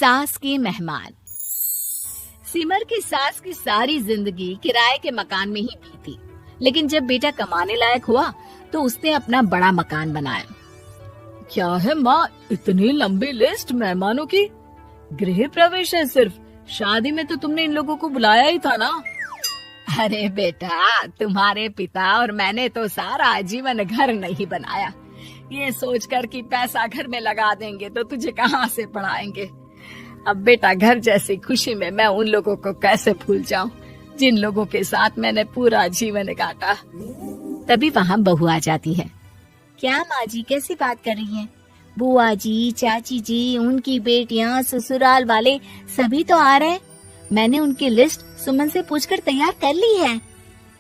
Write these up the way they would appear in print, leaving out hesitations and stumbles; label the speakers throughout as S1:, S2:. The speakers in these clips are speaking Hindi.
S1: सास के मेहमान। सिमर की सास की सारी जिंदगी किराए के मकान में ही बीती, लेकिन जब बेटा कमाने लायक हुआ तो उसने अपना बड़ा मकान बनाया। क्या है माँ, इतनी लंबी लिस्ट मेहमानों की? गृह प्रवेश है सिर्फ, शादी में तो तुमने इन लोगों को बुलाया ही था ना। अरे बेटा, तुम्हारे पिता और मैंने तो सारा आजीवन घर नहीं बनाया, ये सोचकर कि पैसा घर में लगा देंगे तो तुझे कहाँ से पढ़ाएंगे। अब बेटा, घर जैसी खुशी में मैं उन लोगों को कैसे भूल जाऊं जिन लोगों के साथ मैंने पूरा जीवन काटा। तभी वहाँ बहू आ जाती है। क्या माँ जी, कैसी बात कर रही हैं? बुआ जी, चाची जी, उनकी बेटियाँ, ससुराल वाले सभी तो आ रहे हैं। मैंने उनकी लिस्ट सुमन से पूछकर तैयार कर ली है।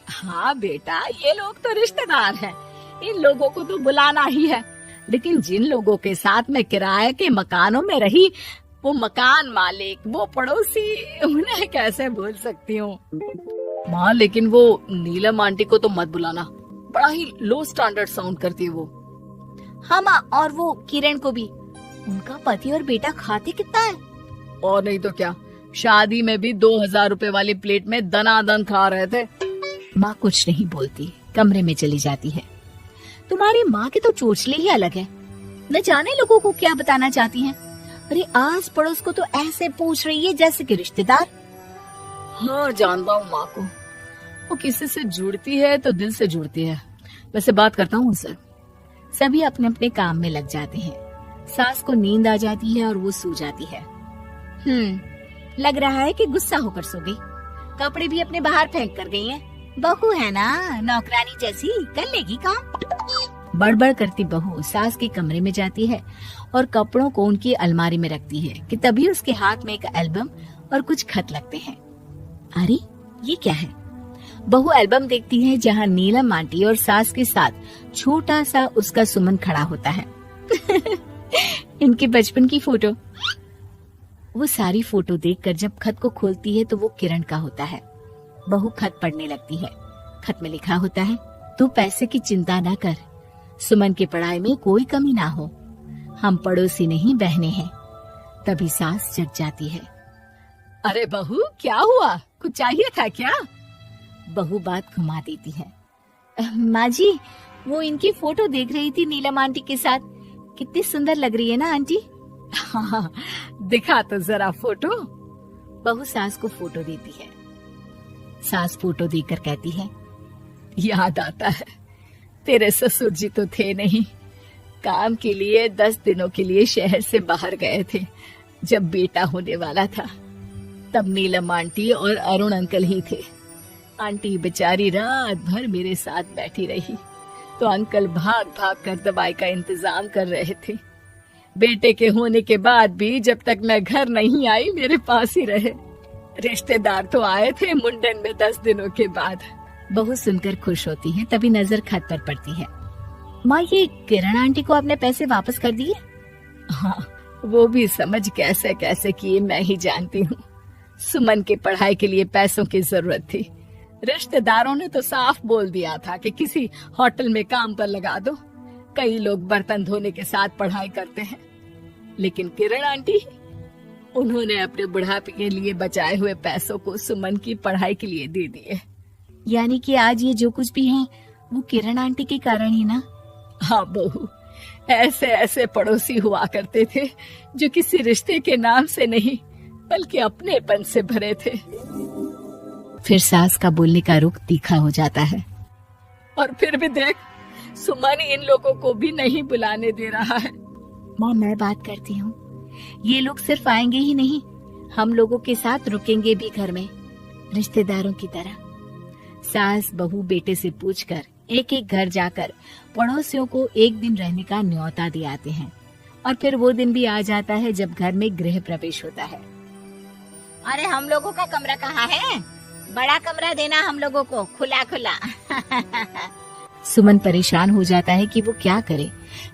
S1: हाँ बेटा, ये लोग तो रिश्तेदार हैं, इन लोगों को तो बुलाना ही है, लेकिन जिन लोगों के साथ मैं किराए के मकानों में रही, वो मकान मालिक, वो पड़ोसी, उन्हें कैसे भूल सकती हूँ। माँ, लेकिन वो नीलम आंटी को तो मत बुलाना, बड़ा ही लो स्टैंडर्ड साउंड करती है वो। हाँ माँ, और वो किरण को भी। उनका पति और बेटा खाते कितना है। और नहीं तो क्या, शादी में भी 2000 रुपए वाली प्लेट में दनादन खा रहे थे। माँ कुछ नहीं बोलती, कमरे में चली जाती है। तुम्हारी माँ के तो चोचले ही अलग है, न जाने लोगों को क्या बताना चाहती हैं। अरे आस पड़ोस को तो ऐसे पूछ रही है जैसे कि रिश्तेदार। हाँ, जानता हूँ माँ को, वो किसी से जुड़ती है तो दिल से जुड़ती है। वैसे बात करता हूँ उनसे। सभी अपने अपने काम में लग जाते हैं। सास को नींद आ जाती है और वो सो जाती है। लग रहा है कि गुस्सा होकर सो गई। कपड़े भी अपने बाहर फेंक कर गई हैं। बहू है ना, नौकरानी जैसी, कर लेगी काम। बड़बड़ करती बहू सास के कमरे में जाती है और कपड़ों को उनकी अलमारी में रखती है कि तभी उसके हाथ में एक एल्बम और कुछ खत लगते हैं। अरे ये क्या है? बहू एल्बम देखती है जहाँ नीलम आंटी और सास के साथ छोटा सा उसका सुमन खड़ा होता है। इनके बचपन की फोटो। वो सारी फोटो देखकर जब खत को खोलती है तो वो किरण का होता है। बहू खत पढ़ने लगती है। खत में लिखा होता है, तू पैसे की चिंता ना कर, सुमन की पढ़ाई में कोई कमी ना हो, हम पड़ोसी नहीं बहने हैं। तभी सास जग जाती है। अरे बहू, क्या हुआ? कुछ चाहिए था क्या? बहू बात घुमा देती है। माँ जी, वो इनकी फोटो देख रही थी नीलम आंटी के साथ। कितनी सुंदर लग रही है ना आंटी? हाँ, दिखा तो जरा फोटो। बहू सास को फोटो देती है। सास फोटो देखकर कहती है, याद आता है, तेरे ससुर जी तो थे नहीं, काम के लिए 10 दिनों के लिए शहर से बाहर गए थे। जब बेटा होने वाला था तब नीलम आंटी और अरुण अंकल ही थे। आंटी बेचारी रात भर मेरे साथ बैठी रही तो अंकल भाग भाग कर दवाई का इंतजाम कर रहे थे। बेटे के होने के बाद भी जब तक मैं घर नहीं आई मेरे पास ही रहे। रिश्तेदार तो आए थे मुंडन में 10 दिनों के बाद। बहू सुनकर खुश होती है। तभी नजर खत पर पड़ती है। माँ, ये किरण आंटी को आपने पैसे वापस कर दिए? हाँ, वो भी समझ कैसे कैसे किए मैं ही जानती हूँ। सुमन की पढ़ाई के लिए पैसों की जरूरत थी। रिश्तेदारों ने तो साफ बोल दिया था कि किसी होटल में काम पर लगा दो। कई लोग बर्तन धोने के साथ पढ़ाई करते हैं, लेकिन किरण आंटी, उन्होंने अपने बुढ़ापे के लिए बचाए हुए पैसों को सुमन की पढ़ाई के लिए दे दिए। यानी कि आज ये जो कुछ भी है वो किरण आंटी के कारण ही ना? हाँ बहू, ऐसे ऐसे पड़ोसी हुआ करते थे जो किसी रिश्ते के नाम से नहीं बल्कि अपनेपन से भरे थे। फिर सास का बोलने का रुख तीखा हो जाता है। और फिर भी देख, सुमन इन लोगों को भी नहीं बुलाने दे रहा है। माँ, मैं बात करती हूँ, ये लोग सिर्फ आएंगे ही नहीं, हम लोगों के साथ रुकेंगे भी घर में, रिश्तेदारों की तरह। सास बहू बेटे से पूछकर एक एक घर जाकर पड़ोसियों को एक दिन रहने का न्योता दिलाते हैं। और फिर वो दिन भी आ जाता है जब घर में गृह प्रवेश होता है। अरे हम लोगों का कमरा कहाँ है? बड़ा कमरा देना हम लोगों को, खुला खुला। सुमन परेशान हो जाता है कि वो क्या करे,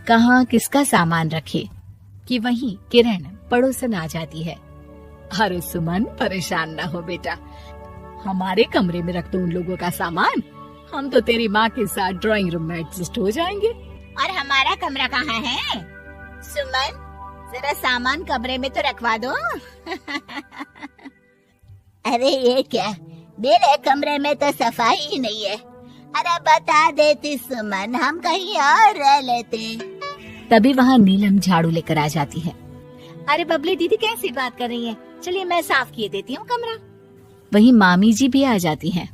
S1: कहाँ किसका सामान रखे कि वहीं किरण पड़ोसन आ जाती है। अरे सुमन, परेशान ना हो बेटा, हमारे कमरे में रख दो उन लोगों का सामान, हम तो तेरी माँ के साथ ड्राइंग रूम में एडजस्ट हो जाएंगे। और हमारा कमरा कहाँ है? सुमन, जरा सामान कमरे में तो रखवा दो।
S2: अरे ये क्या, मेरे कमरे में तो सफाई ही नहीं है। अरे बता देती सुमन, हम कहीं और रह लेते।
S1: तभी वहाँ नीलम झाड़ू लेकर आ जाती है। अरे बबली दीदी कैसी बात कर रही है, चलिए मैं साफ किए देती हूँ कमरा। वहीं मामी जी भी आ जाती हैं।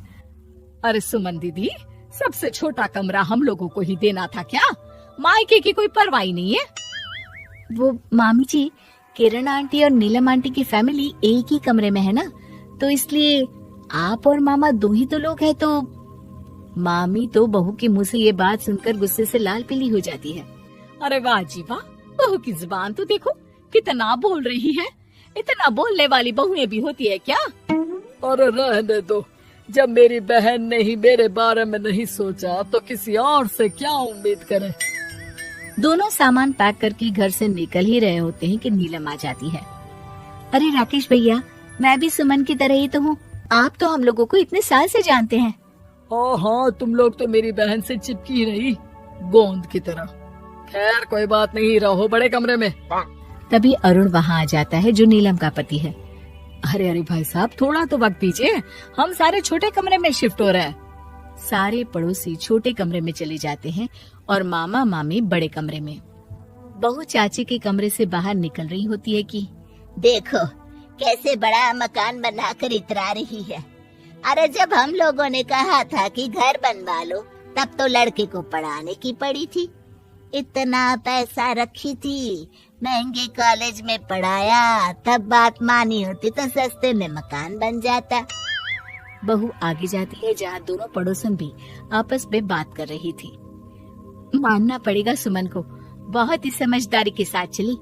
S3: अरे सुमन दीदी, सबसे छोटा कमरा हम लोगों को ही देना था क्या? मायके की कोई परवाह नहीं है।
S1: वो मामी जी, किरण आंटी और नीलम आंटी की फैमिली एक ही कमरे में है ना, तो इसलिए आप और मामा दो ही तो लोग हैं। तो मामी तो बहू के मुंह से ये बात सुनकर गुस्से से लाल पीली हो जाती है।
S3: अरे वाह जी वाह, बहू की जुबान तो देखो कितना बोल रही है। इतना बोलने वाली बहुएं भी होती है क्या? अरे रहने दो, जब मेरी बहन ने ही मेरे बारे में नहीं सोचा तो किसी और से क्या उम्मीद करें।
S1: दोनों सामान पैक करके घर से निकल ही रहे होते हैं कि नीलम आ जाती है। अरे राकेश भैया, मैं भी सुमन की तरह ही तो हूँ। आप तो हम लोगों को इतने साल से जानते हैं।
S3: हाँ, तुम लोग तो मेरी बहन से चिपकी रही गोंद की तरह। खैर कोई बात नहीं, रहो बड़े कमरे में।
S1: तभी अरुण वहाँ आ जाता है, जो नीलम का पति है।
S3: अरे अरे भाई साहब, थोड़ा तो वक्त दीजिए, हम सारे छोटे कमरे में शिफ्ट हो रहे हैं।
S1: सारे पड़ोसी छोटे कमरे में चले जाते हैं और मामा मामी बड़े कमरे में। बहू चाची के कमरे से बाहर निकल रही होती है कि
S2: देखो कैसे बड़ा मकान बनाकर इतरा रही है। अरे जब हम लोगों ने कहा था कि घर बनवा लो, तब तो लड़के को पढ़ाने की पड़ी थी। इतना पैसा रखी थी, महंगे कॉलेज में पढ़ाया, तब बात मानी होती तो सस्ते में मकान बन जाता।
S1: बहू आगे जाती है, जहाँ दोनों पड़ोसन भी आपस में बात कर रही थी। मानना पड़ेगा सुमन को, बहुत ही समझदारी के साथ चली।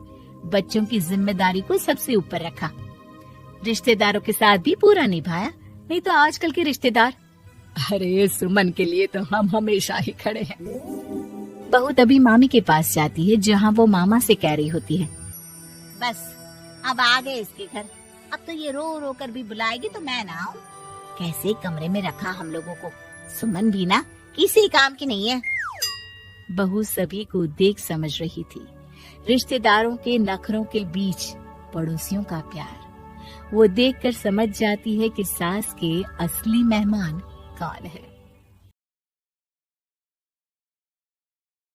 S1: बच्चों की जिम्मेदारी को सबसे ऊपर रखा, रिश्तेदारों के साथ भी पूरा निभाया। नहीं तो आजकल के रिश्तेदार।
S3: अरे सुमन के लिए तो हम हमेशा ही खड़े हैं।
S1: बहू तभी मामी के पास जाती है, जहाँ वो मामा से कह रही होती है,
S2: बस अब आ गए इसके घर। अब तो ये रो रो कर भी बुलाएगी तो मैं ना आऊं। कैसे कमरे में रखा हम लोगों को। सुमन भी ना किसी काम की नहीं है।
S1: बहू सभी को देख समझ रही थी, रिश्तेदारों के नखरों के बीच पड़ोसियों का प्यार। वो देखकर समझ जाती है कि सास के असली मेहमान कौन है।